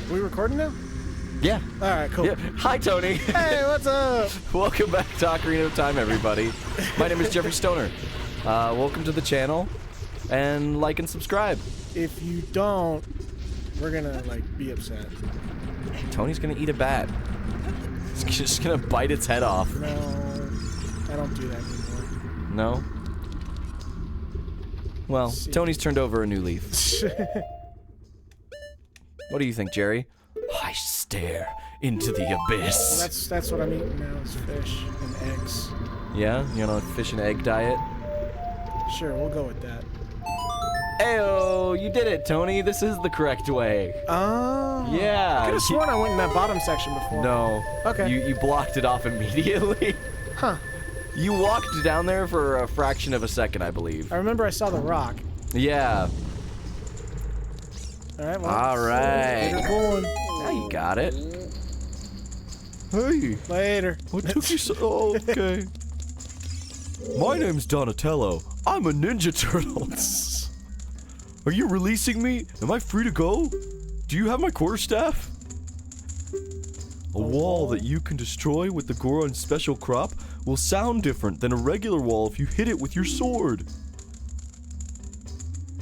We recording now? Yeah. All right, cool. Yeah. Hi, Tony. Hey, what's up? Welcome back to Ocarina of Time, everybody. My name is Jeffrey Stoner. Welcome to the channel, and like and subscribe. If you don't, we're gonna, like, be upset. Tony's gonna eat a bat. He's just gonna bite its head off. No, I don't do that anymore. No? Well, Tony's turned over a new leaf. What do you think, Jerry? I stare into the abyss. Well, that's what I'm eating now, is fish and eggs. Yeah? You know, fish and egg diet? Sure, we'll go with that. Ayo, you did it, Tony. This is the correct way. Oh. Yeah. I could have sworn I went in that bottom section before. No. Okay. You blocked it off immediately. Huh. You walked down there for a fraction of a second, I believe. I remember I saw the rock. Yeah. Alright, well. Alright. Later, going. Now you got it. Hey. Later. What took you so... Oh, okay. My name's Donatello. I'm a Ninja Turtle. Are you releasing me? Am I free to go? Do you have my quarterstaff? A wall that you can destroy with the Goron's special crop will sound different than a regular wall if you hit it with your sword.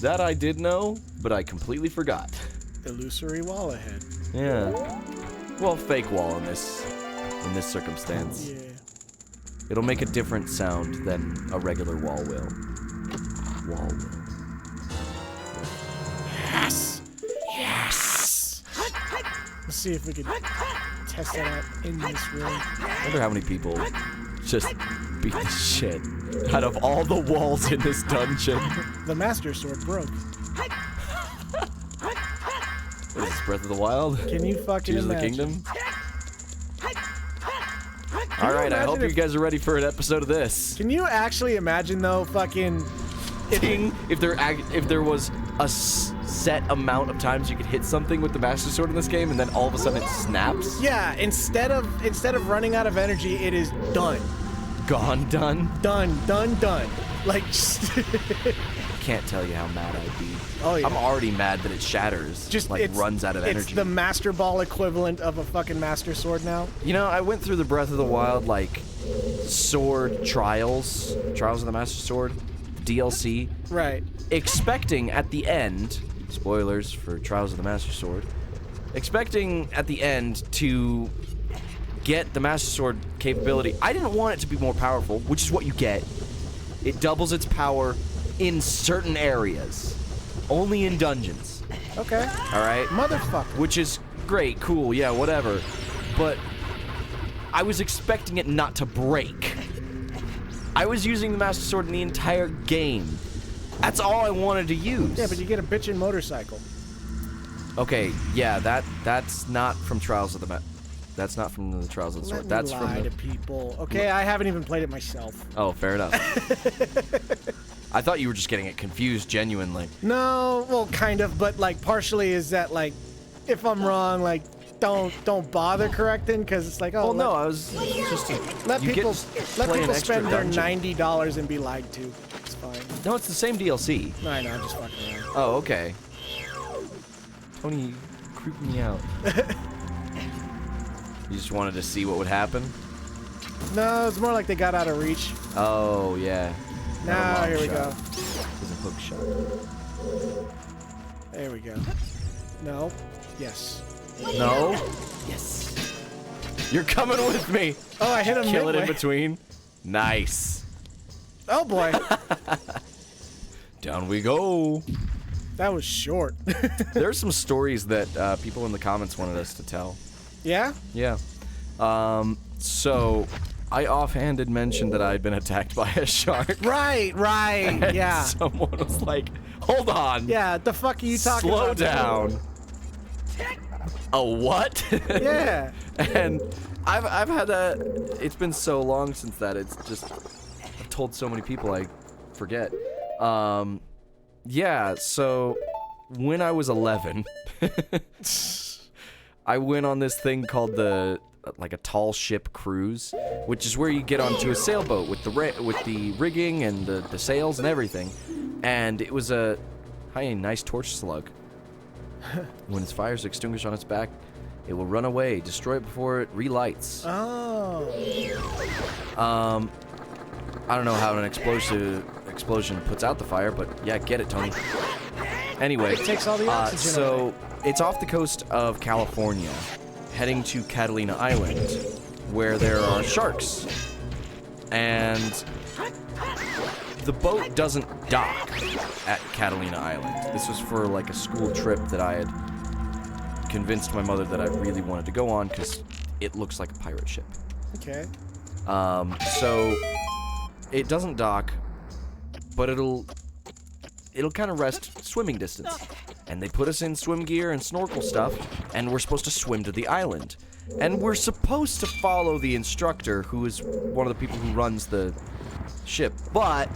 That I did know, but I completely forgot. Illusory wall ahead. Yeah. Well, fake wall in this circumstance. Yeah. It'll make a different sound than a regular wall will. Wall will. Yes! Yes! Let's see if we can test that out in this room. I wonder how many people just beat the shit out of all the walls in this dungeon. The Master Sword broke. What is this, Breath of the Wild? Can you fucking Tears of the imagine? Kingdom? Alright, I hope you guys are ready for an episode of this. Can you actually imagine, though, fucking... If there was a set amount of times you could hit something with the Master Sword in this game, and then all of a sudden it snaps? Yeah, instead of running out of energy, it is done. Gone, done? Done. Like, just... Can't tell you how mad I'd be. Oh, yeah. I'm already mad that it shatters. Just like runs out of energy. It's the Master Ball equivalent of a fucking Master Sword now. You know, I went through the Breath of the Wild, like, sword Trials of the Master Sword, DLC. Right. Expecting at the end, spoilers for Trials of the Master Sword, expecting at the end to get the Master Sword capability. I didn't want it to be more powerful, which is what you get. It doubles its power in certain areas. Only in dungeons. Okay. Alright? Motherfucker. Which is great, cool, yeah, whatever. But I was expecting it not to break. I was using the Master Sword in the entire game. That's all I wanted to use. Yeah, but you get a bitchin' motorcycle. Okay, yeah, that's not from Trials of the That's not from the Trials of the Sword. That's Let me lie from the... to people. Okay, I haven't even played it myself. Oh, fair enough. I thought you were just getting it confused, genuinely. No, well, kind of, but like partially is that like, if I'm wrong, like, don't bother correcting, because it's like, oh. Well, no, I was just let people spend their dungeon. $90 and be lied to. It's fine. No, it's the same DLC. No, I know, I'm just fucking around. Oh, okay. Tony, you creeped me out. You just wanted to see what would happen? No, it's more like they got out of reach. Oh, yeah. Now, here we go. It's a hook shot. There we go. No. Yes. No? Yes. You're coming with me. Oh, I hit him Kill it midway. in between. Nice. Oh, boy. Down we go. That was short. There's some stories that people in the comments wanted us to tell. Yeah? Yeah. So I offhanded mentioned that I'd been attacked by a shark. Right, And yeah. someone was like, hold on. Yeah, the fuck are you talking Slow about? down. A what? Yeah. And I've had that. It's been so long since that. It's just I've told so many people I forget. Yeah. So when I was 11, I went on this thing called like a tall ship cruise, which is where you get onto a sailboat with the rigging and the sails and everything. And it was a nice torch slug. When its fire is extinguished on its back, it will run away, destroy it before it relights. Oh. I don't know how an explosion puts out the fire, but yeah, get it, Tony. Anyway, It takes all the oxygen so it's off the coast of California, heading to Catalina Island, where there are sharks. And the boat doesn't dock at Catalina Island. This was for like a school trip that I had convinced my mother that I really wanted to go on because it looks like a pirate ship. Okay. So it doesn't dock, but it'll kind of rest swimming distance. And they put us in swim gear and snorkel stuff, and we're supposed to swim to the island. And we're supposed to follow the instructor, who is one of the people who runs the ship, but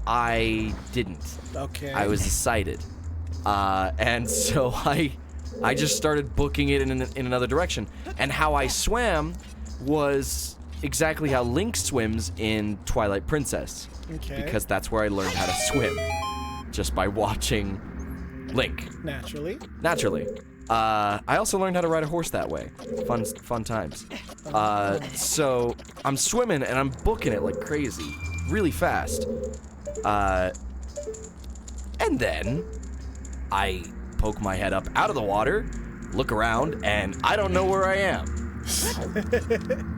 I didn't. Okay. I was excited. And so I just started booking it in another direction. And how I swam was exactly how Link swims in Twilight Princess. Okay. Because that's where I learned how to swim. Just by watching Link. Naturally. Naturally. I also learned how to ride a horse that way. Fun times. So I'm swimming and I'm booking it like crazy. Really fast. And then I poke my head up out of the water, look around, and I don't know where I am.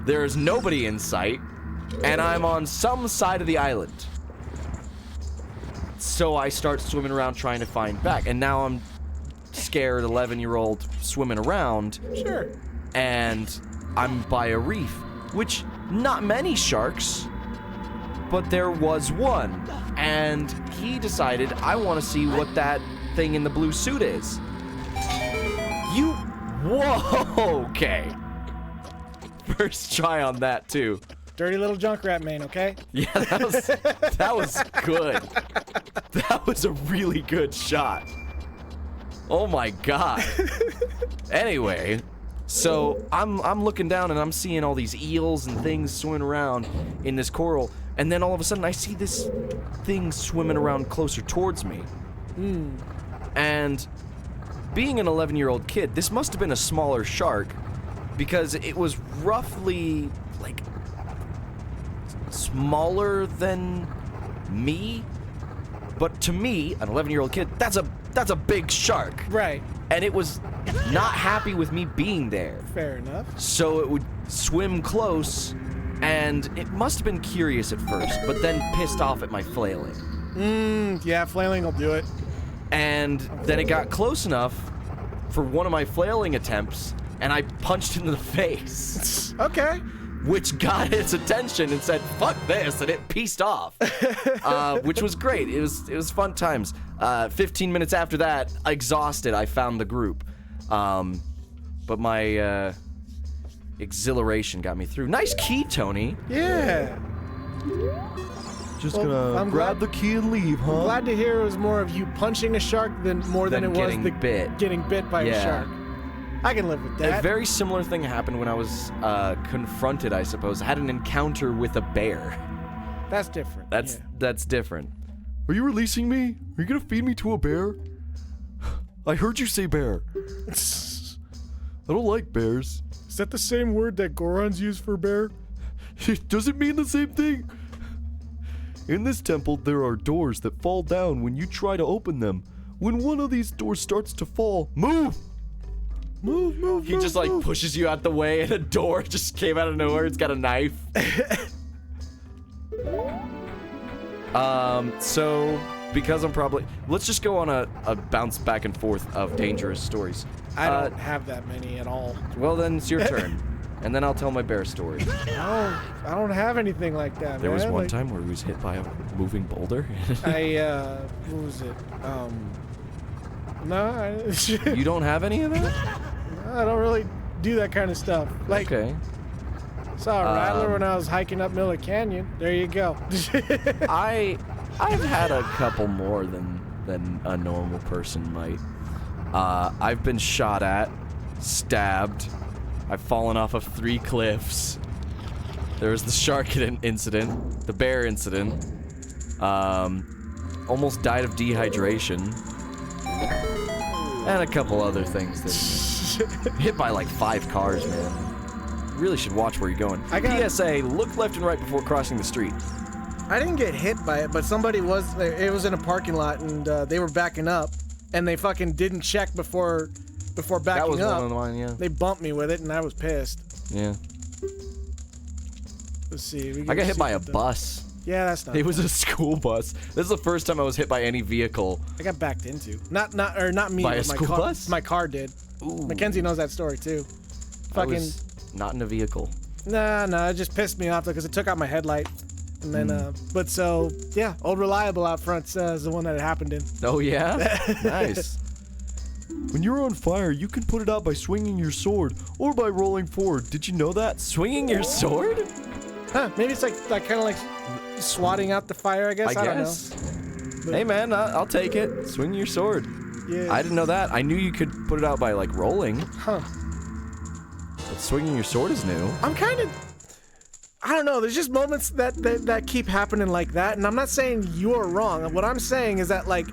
There's nobody in sight, and I'm on some side of the island. So I start swimming around trying to find back, and now I'm scared 11-year-old swimming around. Sure. And I'm by a reef, which not many sharks, but there was one. And he decided, I want to see what that thing in the blue suit is. Whoa, okay. First try on that, too. Dirty little Junkrat man, okay? Yeah, that was good. That was a really good shot. Oh my god. Anyway, so I'm looking down and I'm seeing all these eels and things swimming around in this coral, and then all of a sudden I see this thing swimming around closer towards me. And being an 11-year-old kid, this must have been a smaller shark because it was roughly like smaller than me. But to me, an 11-year-old kid, that's a big shark. Right. And it was not happy with me being there. Fair enough. So it would swim close, and it must have been curious at first, but then pissed off at my flailing. Yeah, flailing will do it. And then it got close enough for one of my flailing attempts, and I punched it in the face. Okay. Which got its attention and said, "Fuck this," and it pieced off. Which was great. It was fun times. 15 minutes after that, exhausted, I found the group. But my exhilaration got me through. Nice key, Tony. Yeah. Just Well, gonna I'm grab glad- the key and leave, huh? I'm glad to hear it was more of you punching a shark than it was getting the bit. getting bit by a Yeah. shark. I can live with A that. very similar thing happened when I was confronted, I suppose. I had an encounter with a bear. That's different. That's different. Are you releasing me? Are you gonna feed me to a bear? I heard you say bear. I don't like bears. Is that the same word that Gorons use for bear? Does it mean the same thing? In this temple, there are doors that fall down when you try to open them. When one of these doors starts to fall, move! Move. He just like pushes you out the way, and a door just came out of nowhere. It's got a knife. So because I'm probably, let's just go on a bounce back and forth of dangerous stories. I don't have that many at all. Well, then it's your turn, and then I'll tell my bear story. I don't have anything like that. There was man. one Like, time where he was hit by a moving boulder. what was it? No, You don't have any of that? I don't really do that kind of stuff. Like, Okay. saw a rattler when I was hiking up Miller Canyon. There you go. I've had a couple more than a normal person might. I've been shot at, stabbed. I've fallen off of 3 cliffs. There was the shark incident, the bear incident. Almost died of dehydration. And a couple other things that hit by like 5 cars, man. Really should watch where you're going. PSA, look left and right before crossing the street. I didn't get hit by it, but somebody was. It was in a parking lot, and they were backing up, and they fucking didn't check before backing up. That was one of mine, yeah. They bumped me with it, and I was pissed. Yeah. Let's see. I got hit by a bus. Yeah, that's not. It was a school bus. This is the first time I was hit by any vehicle. I got backed into. Not me. By a but school my car, bus? My car did. Ooh. Mackenzie knows that story too. I was not in a vehicle. Nah, it just pissed me off because it took out my headlight. And then, but so, yeah, Old Reliable out front is the one that it happened in. Oh, yeah? Nice. When you're on fire, you can put it out by swinging your sword or by rolling forward. Did you know that? Swinging your sword? Huh, maybe it's like kind of like swatting out the fire, I guess. I don't know. But, hey, man, I'll take it. Swing your sword. Yeah. I didn't know that. I knew you could put it out by, like, rolling. Huh. But swinging your sword is new. I'm kind of... I don't know, there's just moments that keep happening like that, and I'm not saying you're wrong. What I'm saying is that, like,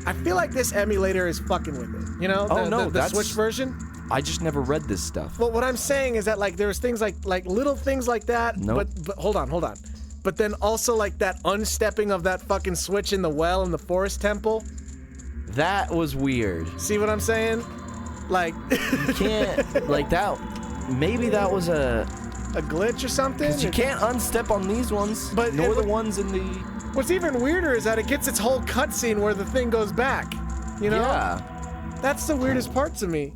I feel like this emulator is fucking with it, you know? The Switch version? I just never read this stuff. Well, what I'm saying is that, like, there's things like little things like that, Nope. but hold on. But then also, like, that unstepping of that fucking switch in the well in the forest temple. That was weird. See what I'm saying? Like... You can't, like, that... Maybe that was a glitch or something? Because you can't unstep on these ones, nor the ones in the... What's even weirder is that it gets its whole cutscene where the thing goes back, you know? Yeah. That's the weirdest part to me.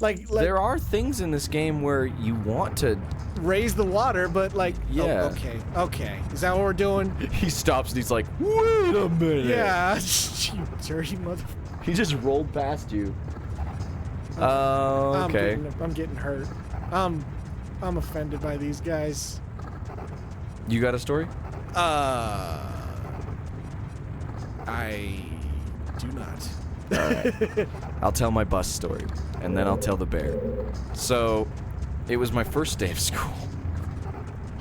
Like there are things in this game where you want to... raise the water, but like... Yeah. Oh, okay. Is that what we're doing? He stops and he's like, wait a minute. Yeah, you dirty motherfucker. He just rolled past you. Okay. I'm getting hurt. I'm offended by these guys. You got a story? I do not. Alright. I'll tell my bus story, and then I'll tell the bear. So, it was my first day of school.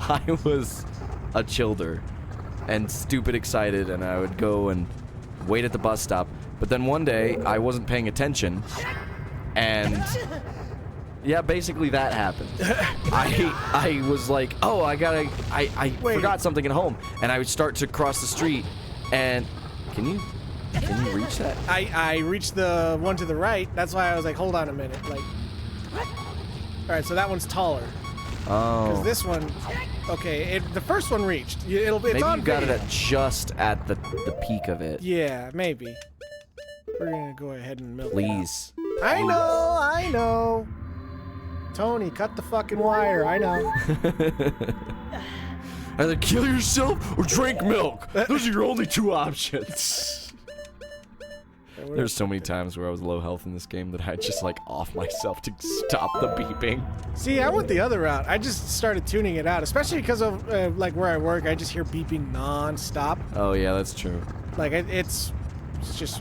I was a childer and stupid excited, and I would go and wait at the bus stop. But then one day, I wasn't paying attention, and... yeah, basically that happened. I was like, oh, I forgot something at home, and I would start to cross the street, and can you reach that? I reached the one to the right. That's why I was like, hold on a minute, like. All right, so that one's taller. Oh. Because this one, okay, the first one reached. It's maybe on you got video. it at just at the peak of it. Yeah, maybe. We're gonna go ahead and milk. Please. I know. Tony, cut the fucking wire. I know. Either kill yourself or drink milk. Those are your only 2 options. There's so many times where I was low health in this game that I just like off myself to stop the beeping. See, I went the other route. I just started tuning it out, especially because of like where I work. I just hear beeping non-stop. Oh yeah, that's true. Like it's just.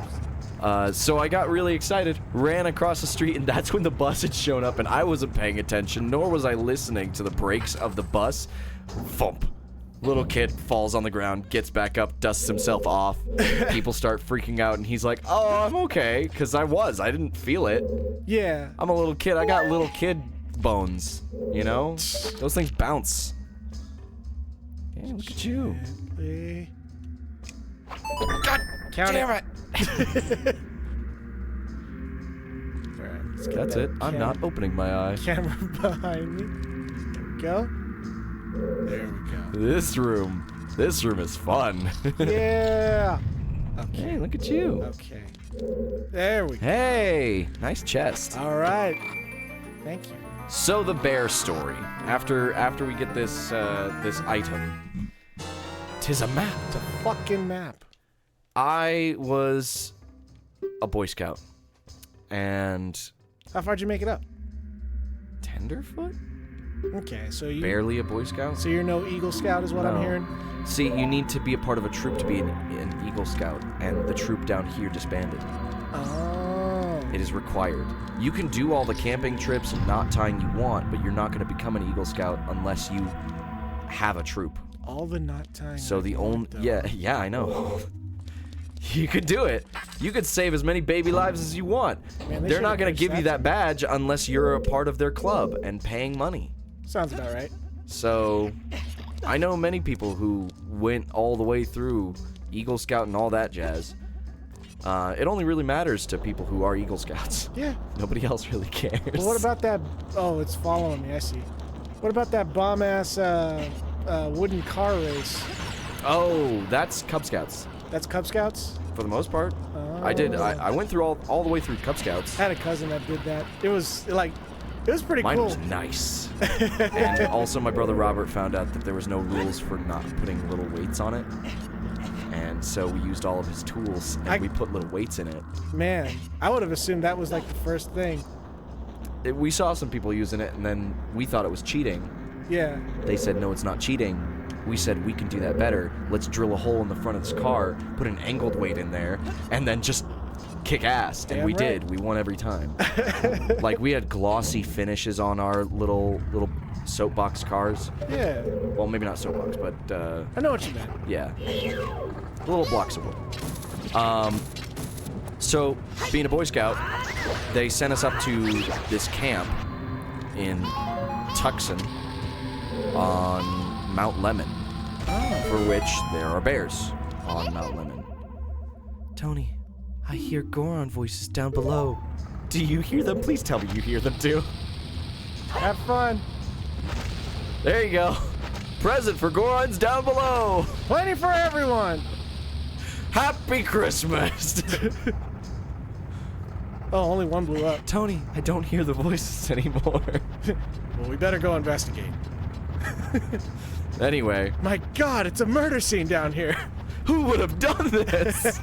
So I got really excited, ran across the street, and that's when the bus had shown up, and I wasn't paying attention, nor was I listening to the brakes of the bus. Thump. Little kid falls on the ground, gets back up, dusts himself off. People start freaking out, and he's like, oh, I'm okay, because I didn't feel it. Yeah. I'm a little kid, I got little kid bones, you know? Those things bounce. Yeah, look at you. God damn it. Alright, that's it. I'm not opening my eye. Camera behind me. There we go. There we go. This room is fun. Yeah. Okay. Hey, look at you. Okay. There we go. Hey, nice chest. All right. Thank you. So the bear story. After we get this this item, 'tis a map. It's a fucking map. I was a Boy Scout, and How far'd you make it up? Tenderfoot? Okay, so you Barely a Boy Scout. So you're no Eagle Scout, is what I'm No. hearing. See, you need to be a part of a troop to be an Eagle Scout, and the troop down here disbanded. Oh. It is required. You can do all the camping trips and knot tying you want, but you're not going to become an Eagle Scout unless you have a troop. All the knot tying. So the only... Yeah, I know. You could do it. You could save as many baby lives as you want. Man, They're not going to give you that badge unless you're a part of their club and paying money. Sounds about right. So, I know many people who went all the way through Eagle Scout and all that jazz. It only really matters to people who are Eagle Scouts. Yeah. Nobody else really cares. But what about that? Oh, it's following me. I see. What about that bomb-ass wooden car race? Oh, that's Cub Scouts. That's Cub Scouts? For the most part. Oh. I went through all the way through Cub Scouts. I had a cousin that did that. It was pretty Mine cool. was nice. And also my brother Robert found out that there was no rules for not putting little weights on it. And so we used all of his tools and we put little weights in it. Man, I would have assumed that was like the first thing. We saw some people using it and then we thought it was cheating. Yeah. They said, no, it's not cheating. We said, we can do that better. Let's drill a hole in the front of this car, put an angled weight in there, and then just kick ass. And we did. We won every time. Like, we had glossy finishes on our little soapbox cars. Yeah. Well, maybe not soapbox, but, I know what you meant. yeah. Little blocks of wood. So, being a Boy Scout, they sent us up to this camp in Tucson on Mount Lemon, for which there are bears on Mount Lemon. Tony, I hear Goron voices down below. Do you hear them? Please tell me you hear them too. Have fun. There you go. Present for Gorons down below. Plenty for everyone. Happy Christmas. Oh, only one blew up. Tony, I don't hear the voices anymore. Well, we better go investigate. Anyway. My God, it's a murder scene down here. Who would have done this?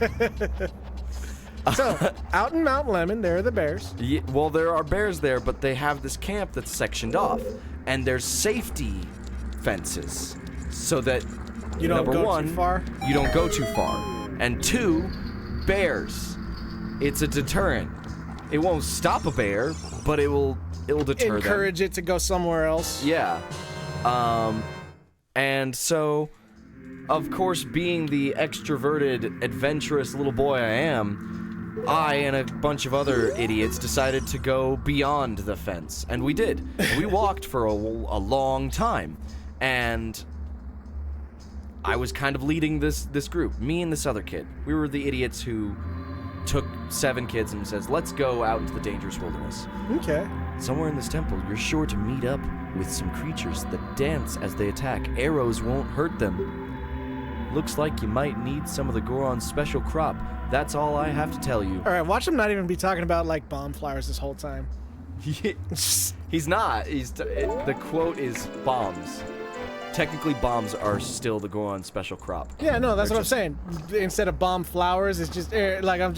So, out in Mount Lemon, there are the bears. Yeah, well, there are bears there, but they have this camp that's sectioned off. And there's safety fences. So that, You don't number go one, too far. you don't go too far. And two, bears. It's a deterrent. It won't stop a bear, but it'll deter Encourage it to go somewhere else. them. Yeah. And so, of course, being the extroverted, adventurous little boy I am, I and a bunch of other idiots decided to go beyond the fence. And we did. And we walked for a long time. And I was kind of leading this group, me and this other kid. We were the idiots who took 7 kids and says, let's go out into the dangerous wilderness. Okay. Somewhere in this temple, you're sure to meet up with some creatures that dance as they attack. Arrows won't hurt them. Looks like you might need some of the Goron's special crop. That's all I have to tell you. All right, watch him not even be talking about, like, bomb flowers this whole time. He's not. The quote is bombs. Technically, bombs are still the Goron special crop. Yeah, no, that's They're what I'm saying. Instead of bomb flowers, it's just, like, I don't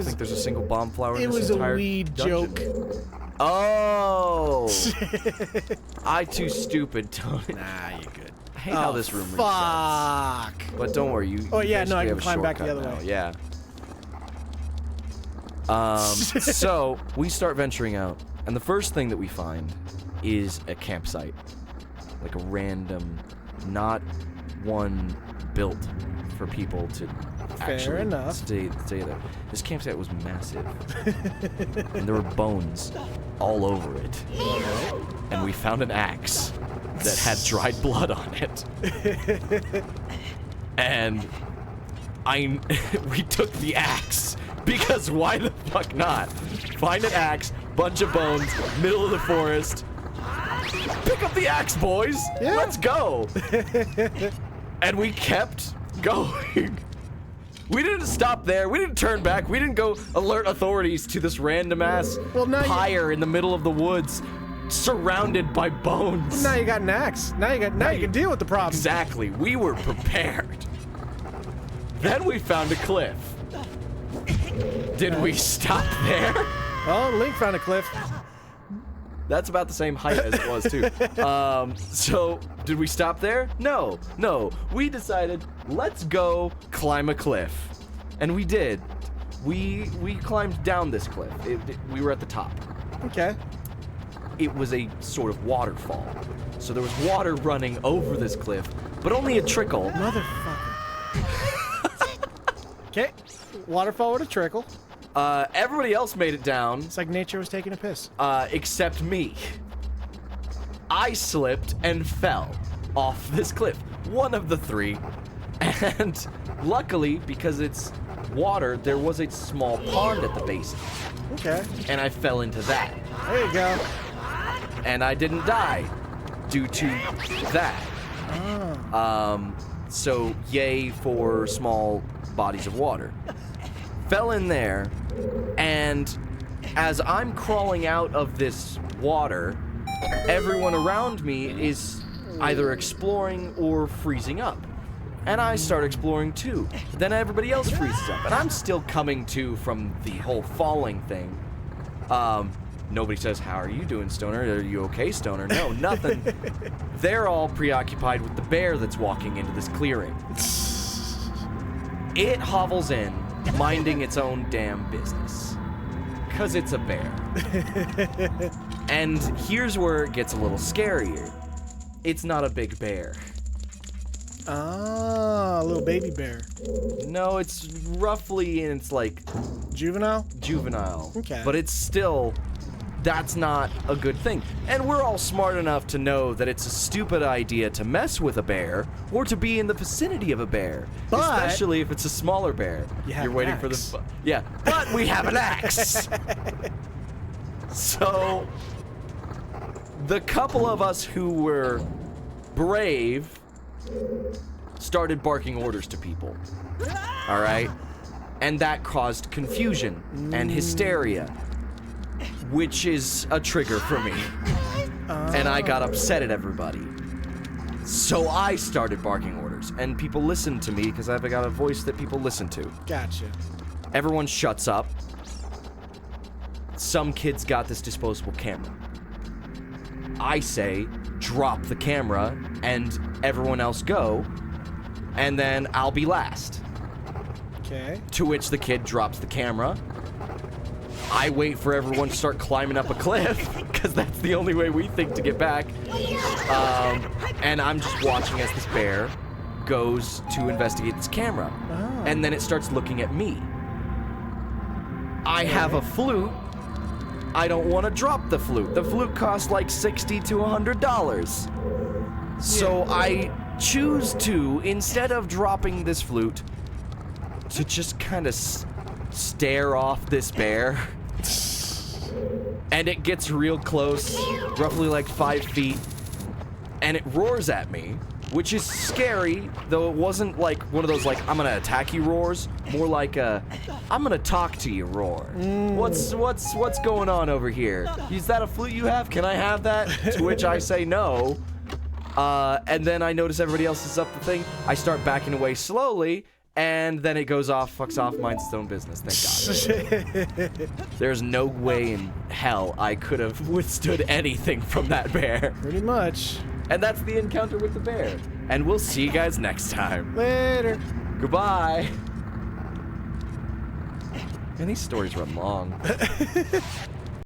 think there's a single bomb flower in It this was a entire weed dungeon. joke. Oh! I too stupid, Tony. Nah, you're good. I hate how this room resets. Fuck. But don't worry, you. Oh, yeah, no, I basically can have a climb back the shortcut other now. way. Yeah. So we start venturing out, and the first thing that we find is a campsite, like a random, not one built for people to actually enough. stay there. This campsite was massive, and there were bones all over it. And we found an axe that had dried blood on it. And we took the axe, because why the fuck not? Find an axe, bunch of bones, middle of the forest. Pick up the axe, boys. Yeah. Let's go. And we kept going. We didn't stop there. We didn't turn back. We didn't go alert authorities to this random ass pyre in the middle of the woods, surrounded by bones. Now you got an axe. Now you can deal with the problem. Exactly. We were prepared. Then we found a cliff. Did we stop there? Oh, Link found a cliff. That's about the same height as it was, too. So, did we stop there? No. We decided, let's go climb a cliff. And we did. We climbed down this cliff. We were at the top. Okay. It was a sort of waterfall. So there was water running over this cliff, but only a trickle. Motherfucker. Okay. Waterfall with a trickle. Everybody else made it down. It's like nature was taking a piss. Except me. I slipped and fell off this cliff. One of the three. And luckily, because it's water, there was a small pond at the base. Okay. And I fell into that. There you go. And I didn't die due to that. So yay for small bodies of water. Fell in there, and as I'm crawling out of this water, everyone around me is either exploring or freezing up. And I start exploring too. Then everybody else freezes up, and I'm still coming to from the whole falling thing. Nobody says, "How are you doing, Stoner? Are you okay, Stoner?" No, nothing. They're all preoccupied with the bear that's walking into this clearing. It hovels in, minding its own damn business. 'Cause it's a bear. And here's where it gets a little scarier. It's not a big bear. Ah, a little baby bear. No, it's roughly, and it's like... Juvenile? Juvenile. Okay. But it's still... That's not a good thing. And we're all smart enough to know that it's a stupid idea to mess with a bear or to be in the vicinity of a bear. But especially if it's a smaller bear. You're waiting for the... Yeah, but we have an axe! So, the couple of us who were brave started barking orders to people. All right? And that caused confusion and hysteria, which is a trigger for me. And I got upset at everybody. So I started barking orders, and people listened to me because I've got a voice that people listen to. Gotcha. Everyone shuts up. Some kids got this disposable camera. I say, drop the camera, and everyone else go, and then I'll be last. Okay. To which the kid drops the camera. I wait for everyone to start climbing up a cliff, because that's the only way we think to get back. And I'm just watching as this bear goes to investigate this camera. Oh. And then it starts looking at me. I have a flute. I don't want to drop the flute. The flute costs like $60 to $100. So I choose to, instead of dropping this flute, to just kind of stare off this bear. And it gets real close, roughly like 5 feet, and it roars at me, which is scary, though it wasn't like one of those like, I'm gonna attack you roars, more like a, I'm gonna talk to you roar. What's going on over here? Is that a flute you have? Can I have that? To which I say no. And then I notice everybody else is up the thing. I start backing away slowly, and then it goes off, fucks off, minds its own business, thank God. There's no way in hell I could have withstood anything from that bear. Pretty much. And that's the encounter with the bear. And we'll see you guys next time. Later. Goodbye. Man, these stories run long.